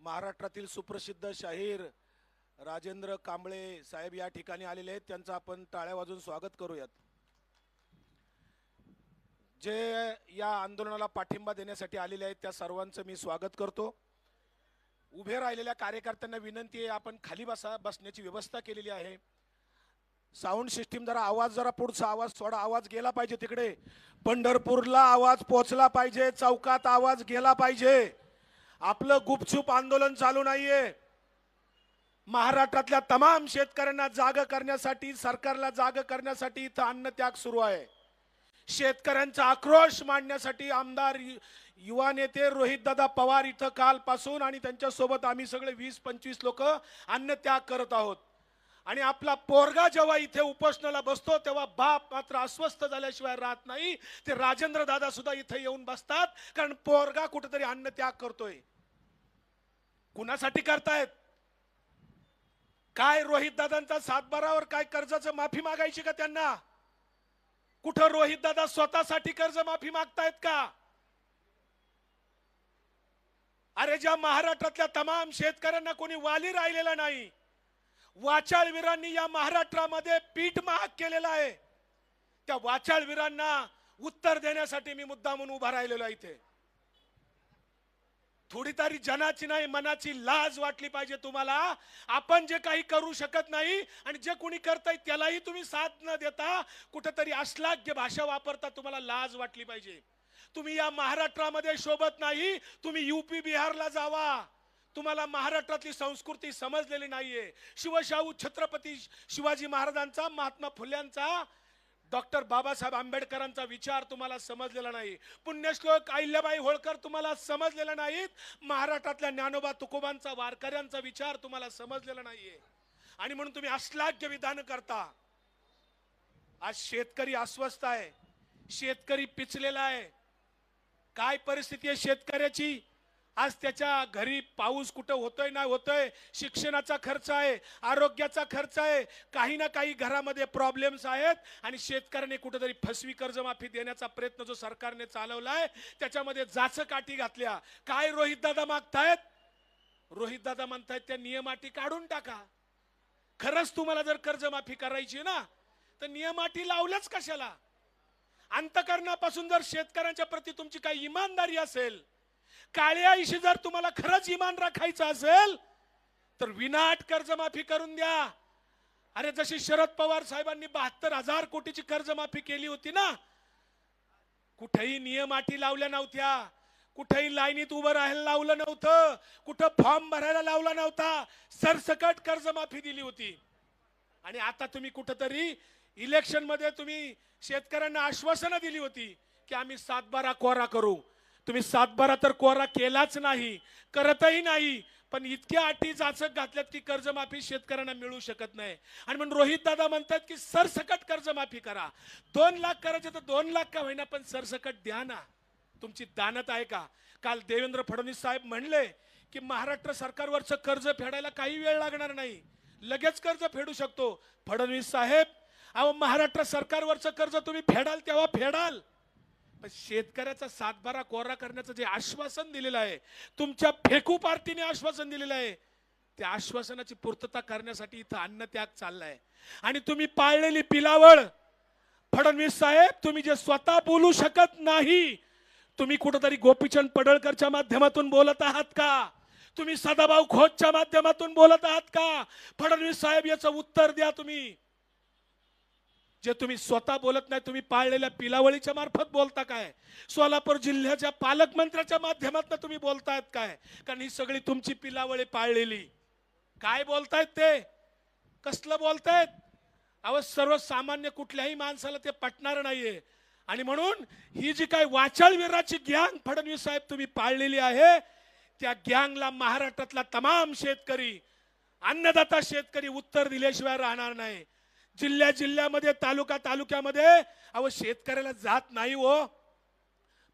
महाराष्ट्रातील सुप्रसिद्ध शाहीर राजेंद्र कांबळे साहेब या ठिकाणी आलेले आहेत। त्यांचं आपण टाळ्या वाजवून स्वागत करूयात। जे या आंदोलनाला पाठिंबा देण्यासाठी आलेले आहेत त्या सर्वांचं मी स्वागत करतो। उभे राहिलेल्या कार्यकर्त्यांना विनंती आहे, आपण खाली बसण्याची व्यवस्था केलेली आहे। साऊंड सिस्टीम जरा पुढचा आवाज थोडा आवाज गेला पाहिजे, तिकडे पंढरपूरला आवाज पोहोचला पाहिजे, चौकात आवाज गेला पाहिजे। आपलं गुपचूप आंदोलन चालू नाहीये। महाराष्ट्रातल्या तमाम शेतकऱ्यांना जाग करण्यासाठी, सरकारला जाग करण्यासाठी इथं अन्नत्याग सुरू आहे। शेतकऱ्यांचा आक्रोश मांडण्यासाठी आमदार युवा नेते रोहितदादा पवार इथं कालपासून आणि त्यांच्या सोबत आम्ही सगळे 20-25 लोक अन्नत्याग करत आहोत। आणि आपला पोरगा जेव्हा इथे उपोषणाला बसतो तेव्हा बाप मात्र अस्वस्थ झाल्याशिवाय राहत नाही। ते राजेंद्र दादा सुद्धा इथे येऊन बसतात, कारण पोरगा कुठेतरी अन्नत्याग करतोय। कुणासाठी करतायत? काय रोहित दादांचा सातबारावर काय कर्जाचं माफी मागायची का त्यांना? कुठं रोहित दादा स्वतःसाठी कर्ज माफी मागतायत का? अरे ज्या महाराष्ट्रातल्या तमाम शेतकऱ्यांना कोणी वाली राहिलेला नाही, वाचाळवीरांनी या महाराष्ट्रामध्ये पीठ महाग केलेला आहे, त्या वाचाळवीरांना उत्तर देण्यासाठी मी मुद्दामून उभा राहिलेलो आहे इथे। थोडी तरी जनाची नाही मनाची लाज वाटली पाहिजे तुम्हाला। आपण जे काही करू शकत नाही आणि जे कोणी करताय त्यालाही तुम्ही साथ न देता कुठेतरी अश्लाघ्य भाषा वापरता, तुम्हाला लाज वाटली पाहिजे। तुम्ही या महाराष्ट्रामध्ये शोभत नाही, तुम्ही यूपी बिहारला जावा। तुम्हाला महाराष्ट्रातली संस्कृती समजलेली नाहीये। शिवशाहू छत्रपती शिवाजी महाराजांचा, महात्मा फुल्यांचा, डॉक्टर बाबासाहेब आंबेडकरांचा विचार तुम्हाला समजलेला नाही। पुण्यश्लोक अहिल्याबाई होळकर तुम्हाला समजलेला नाहीत। महाराष्ट्रातल्या ज्ञानोबा तुकोबांचा, वारकऱ्यांचा विचार तुम्हाला समजलेला नाहीये, आणि म्हणून तुम्ही अश्लाघ्य विधान करता। आज शेतकरी अस्वस्थ आहे, शेतकरी पिचलेला आहे। काय परिस्थिती आहे शेतकऱ्याची? आज त्याच्या घरी पाऊस कुठं होतोय ना होतोय, शिक्षणाचा खर्च आहे, आरोग्याचा खर्च आहे, काही ना काही घरामध्ये प्रॉब्लेम्स आहेत, आणि शेतकऱ्याने कुठेतरी फसवी कर्जमाफी देण्याचा प्रयत्न जो सरकारने चालवलाय त्याच्यामध्ये जाचकाठी घातल्या। काय रोहित दादा मागतायत? रोहित दादा म्हणतायत त्या नियमाटी काढून टाका। खरंच तुम्हाला जर कर्जमाफी करायची ना तर नियमाटी लावल्याच कशाला? अंतकरणापासून जर शेतकऱ्यांच्या प्रती तुमची काही इमानदारी असेल, काळ्या आईशी जर तुम्हाला खरंच इमान राखायचं असेल तर विनाट कर्जमाफी करून द्या। अरे जशी शरद पवार साहेबांनी 72,000 कोटीची कर्जमाफी केली होती ना, कुठेही नियम अटी लावल्या नव्हत्या, कुठेही लाईनीत उभं राहायला लावलं नव्हतं, कुठं फॉर्म भरायला लावला नव्हता, सरसकट कर्जमाफी दिली होती। आणि आता तुम्ही कुठेतरी इलेक्शन मध्ये तुम्ही शेतकऱ्यांना आश्वासनं दिली होती की आम्ही 7/12 कोरा करू। तुम्ही 7/12 तर कोरा केलाच नाही, करतही नाही, पण इतक्या अटी जाचक घातल्यात की कर्जमाफी शेतकऱ्यांना मिळू शकत नाही। आणि म्हणून रोहित दादा म्हणतात की सरसकट कर्जमाफी करा। 2 लाख करायचे तर 2 लाख का होईना पण सरसकट द्या ना। तुमची दानत आहे का? काल देवेंद्र फडणवीस साहेब म्हणले की महाराष्ट्र सरकारवरचं कर्ज फेडायला काही वेळ लागणार नाही, लगेच कर्ज फेडू शकतो। फडणवीस साहेब, अहो महाराष्ट्र सरकारवरचं कर्ज तुम्ही फेडाल तेव्हा फेडाल, पण शेतकऱ्याचा 7/12 कोरा करण्याचं जे आश्वासन दिलेलं आहे, तुमच्या फेकू पार्टीने आश्वासन दिलेलं आहे, त्या आश्वासनाची पूर्तता करण्यासाठी इथं अन्नत्याग चाललाय। आणि तुम्ही पाळलेली पिलावळ, फडणवीस साहेब तुम्ही जे स्वतः बोलू शकत नाही, तुम्ही कुठेतरी गोपीचंद पडळकरच्या माध्यमातून बोलत आहात का? तुम्ही सदाभाऊ खोतच्या माध्यमातून बोलत आहात का? फडणवीस साहेब याचं उत्तर द्या। तुम्ही जे तुम्ही स्वतः बोलत नाही, तुम्ही पाळलेल्या पिलावळीच्या मार्फत बोलता काय? सोलापूर जिल्ह्याच्या पालकमंत्र्याच्या माध्यमातून तुम्ही बोलतायत काय? कारण ही सगळी तुमची पिलावळी पाळलेली। काय बोलतायत ते? कसलं बोलतायत? अहो सर्वसामान्य कुठल्याही माणसाला ते पटणार नाहीये। आणि म्हणून ही जी काय वाचाळवीराची गँग फडणवीस साहेब तुम्ही पाळलेली आहे, त्या गँगला महाराष्ट्रातला तमाम शेतकरी, अन्नदाता शेतकरी उत्तर दिल्याशिवाय राहणार नाही। जिल्ह्यामध्ये, तालुक्यामध्ये अहो शेतकऱ्याला जात नाही हो।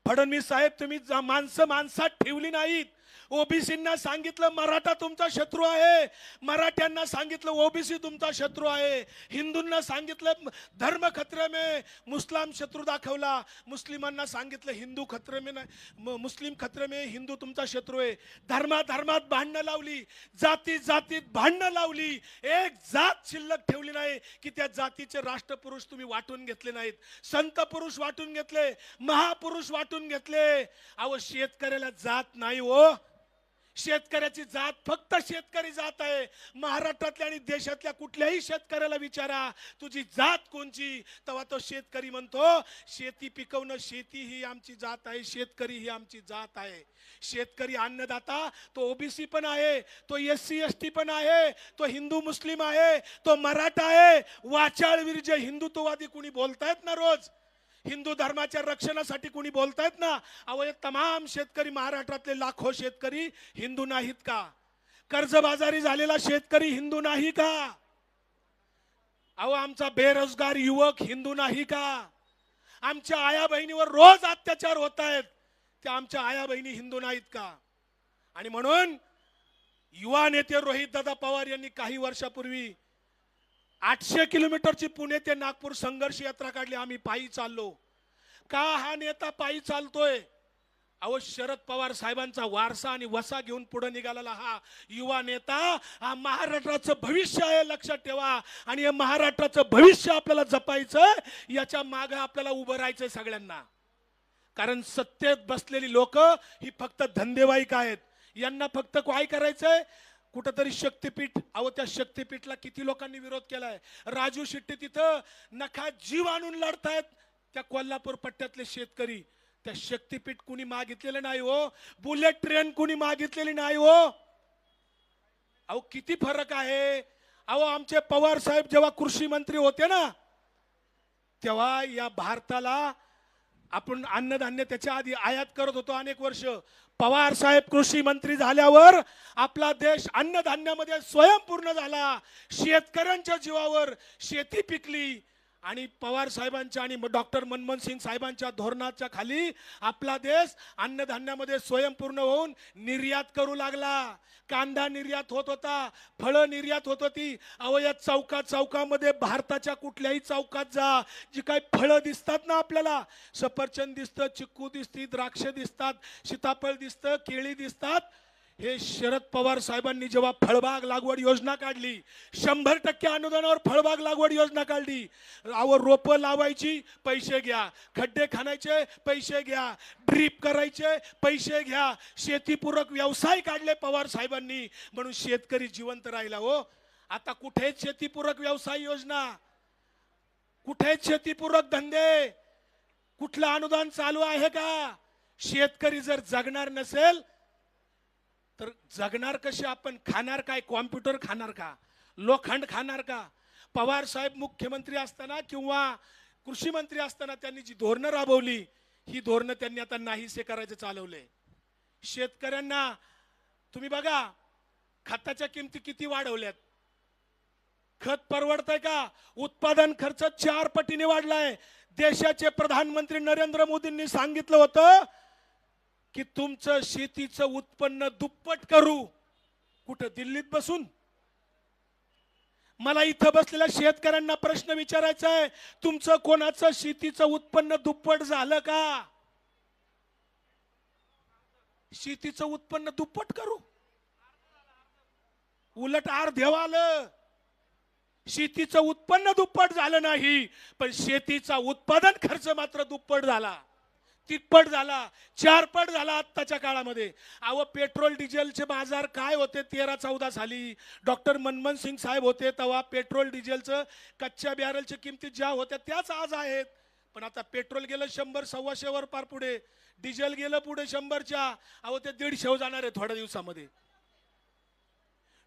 फडणवीस साहेब तुम्ही माणसं माणसात ठेवली नाहीत, ओबीसींना सांगितलं मराठा तुमचा शत्रू आहे, मराठ्यांना सांगितलं ओबीसी तुमचा शत्रू आहे, हिंदूंना सांगितलं धर्म खतरे में, मुस्लिम शत्रू दाखवला, मुस्लिमांना सांगितलं हिंदू खतरे में नाही, मुस्लिम खतरे में, हिंदू तुमचा शत्रू आहे. धर्मात भांडणं लावली, जातीत भांडणं लावली, एक जात शिल्लक ठेवली नाही की त्या जातीचे राष्ट्रपुरुष तुम्ही वाटून घेतले नाहीत, संत पुरुष वाटून घेतले, महापुरुष वाटून घेतले. अहो शेतकऱ्याला जात नाही हो, शेतकऱ्याची जात फक्त शेतकरी जात आहे. महाराष्ट्रातल्या आणि देशातल्या कुठल्याही शेतकऱ्याला विचारा तुझी जात कोणची, तेव्हा तो शेतकरी म्हणतो शेती पिकवणं, शेती ही आमची जात आहे, शेतकरी ही आमची जात आहे. शेतकरी अन्नदाता तो ओबीसी पण आहे, तो SC ST पण आहे, तो हिंदू मुस्लिम आहे, तो मराठा आहे. वाचाळवीर जे हिंदुत्ववादी कुणी बोलतायत ना रोज, हिंदू धर्माच्या रक्षणासाठी कोणी बोलतायत ना, अहो तमाम शेतकरी, महाराष्ट्रातले लाखो शेतकरी हिंदू नाहीत का? कर्जबाजारी झालेला शेतकरी हिंदू नाही का? अहो आमचा बेरोजगार युवक हिंदू नाही का? आमच्या आया बहिणीवर रोज अत्याचार होत आहेत, त्या आमच्या आया बहिणी हिंदू नाहीत का? आणि म्हणून युवा नेते रोहितदादा पवार यांनी काही वर्षापूर्वी 800 किलोमीटरची पुणे ते नागपूर संघर्ष यात्रा काढली. आम्ही पायी चाललो का? हा नेता पायी चालतोय? अहो शरद पवार साहेबांचा वारसा आणि वसा घेऊन पुढे निघालेला हा युवा नेता, हा महाराष्ट्राचं भविष्य आहे, लक्षात ठेवा. आणि हे महाराष्ट्राचं भविष्य आपल्याला जपायचं, याच्या मागे आपल्याला उभं राहायचंय सगळ्यांना. कारण सत्तेत बसलेली लोक ही फक्त धंदेवाईक आहेत. यांना फक्त काय करायचंय? कुठंतरी शक्तीपीठ. अहो त्या शक्तीपीठला किती लोकांनी विरोध केलाय. राजू शेट्टी तिथं नखा जीव आणून लढतायत. त्या कोल्हापूर पट्ट्यातले शेतकरी, त्या शक्तीपीठ कुणी मागितलेलं नाही हो, बुलेट ट्रेन कुणी मागितलेली नाही हो. अहो किती फरक आहे. अहो आमचे पवार साहेब जेव्हा कृषी मंत्री होते ना, तेव्हा या भारताला आपण अन्नधान्य त्याच्या आधी आयात करत होतो अनेक वर्ष. पवार साहेब कृषी मंत्री झाल्यावर आपला देश अन्नधान्यामध्ये स्वयंपूर्ण झाला. शेतकऱ्यांच्या जीवावर शेती पिकली आणि पवार साहेबांच्या आणि डॉक्टर मनमोहन सिंग साहेबांच्या धोरणाच्या खाली आपला देश अन्नधान्यामध्ये स्वयंपूर्ण होऊन निर्यात करू लागला. कांदा निर्यात होत होता, फळं निर्यात होत होती. अहो या चौकामध्ये भारताच्या कुठल्याही चौकात जा, जी काही फळं दिसतात ना आपल्याला, सफरचंद दिसतं, चिक्कू दिसती, द्राक्ष दिसतात, सीताफळ दिसतं, केळी दिसतात. हे शरद पवार साहेबांनी जेव्हा फळबाग लागवड योजना काढली, 100% अनुदानावर फळबाग लागवड योजना काढली. अहो रोपं लावायची पैसे घ्या, खड्डे खाणायचे पैसे घ्या, ड्रीप करायचे पैसे घ्या, शेतीपूरक व्यवसाय काढले पवार साहेबांनी, म्हणून शेतकरी जिवंत राहिला हो. आता कुठेच शेतीपूरक व्यवसाय योजना, कुठेच शेतीपूरक धंदे, कुठलं अनुदान चालू आहे का? शेतकरी जर जगणार नसेल तर जगणार कसे आपण? खाणार काय? कॉम्प्युटर खाणार का? लोखंड खाणार का? पवार साहेब मुख्यमंत्री असताना किंवा कृषी मंत्री असताना त्यांनी जी धोरणं राबवली, ही धोरणं त्यांनी आता नाहीसे करायचे चालवले. शेतकऱ्यांना तुम्ही बघा, खताच्या किमती किती वाढवल्यात. खत परवडतंय का? उत्पादन खर्च 4 पटीने वाढलाय. देशाचे प्रधानमंत्री नरेंद्र मोदींनी सांगितलं होतं की तुमचं शेतीचं उत्पन्न दुप्पट करू. कुठं? दिल्लीत बसून. मला इथं बसलेल्या शेतकऱ्यांना प्रश्न विचारायचा आहे, तुमचं कोणाचं शेतीचं उत्पन्न दुप्पट झालं का? शेतीचं उत्पन्न दुप्पट करू, उलट अर्धेव आलं. शेतीचं उत्पन्न दुप्पट झालं नाही, पण शेतीचा उत्पादन खर्च मात्र दुप्पट झाला, तिप्पट झाला, 4पट झाला आत्ताच्या काळामध्ये. अहो पेट्रोल डिझेलचे बाजार काय होते 13-14 साली, डॉक्टर मनमोहन सिंग साहेब होते तेव्हा पेट्रोल डिझेलचं कच्च्या बॅरलच्या किमती ज्या होत्या त्याच आज आहेत. पण आता पेट्रोल गेलं 100-125 वर पार पुढे, डिझेल गेलं पुढे 100च्या. अहो ते 150 जाणार आहे थोड्या दिवसामध्ये.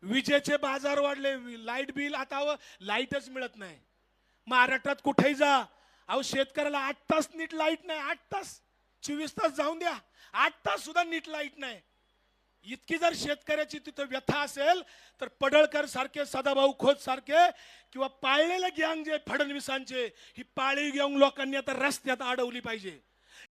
विजेचे बाजार वाढले, लाईट बिल आता लाईटच मिळत नाही. महाराष्ट्रात कुठेही जा, अहो शेतकऱ्याला 8 तास नीट लाईट नाही. 8 तास, 24 तास जाऊन द्या, 8 तास सुद्धा नीट लाईट नाही. इतकी जर शेतकऱ्याची तिथं व्यथा असेल तर पडळकर सारखे, सदाभाऊ खोत सारखे किंवा पाळलेले गँग जे फडणवीसांचे, ही पाळीव गँग लोकांनी आता रस्त्यात अडवली पाहिजे.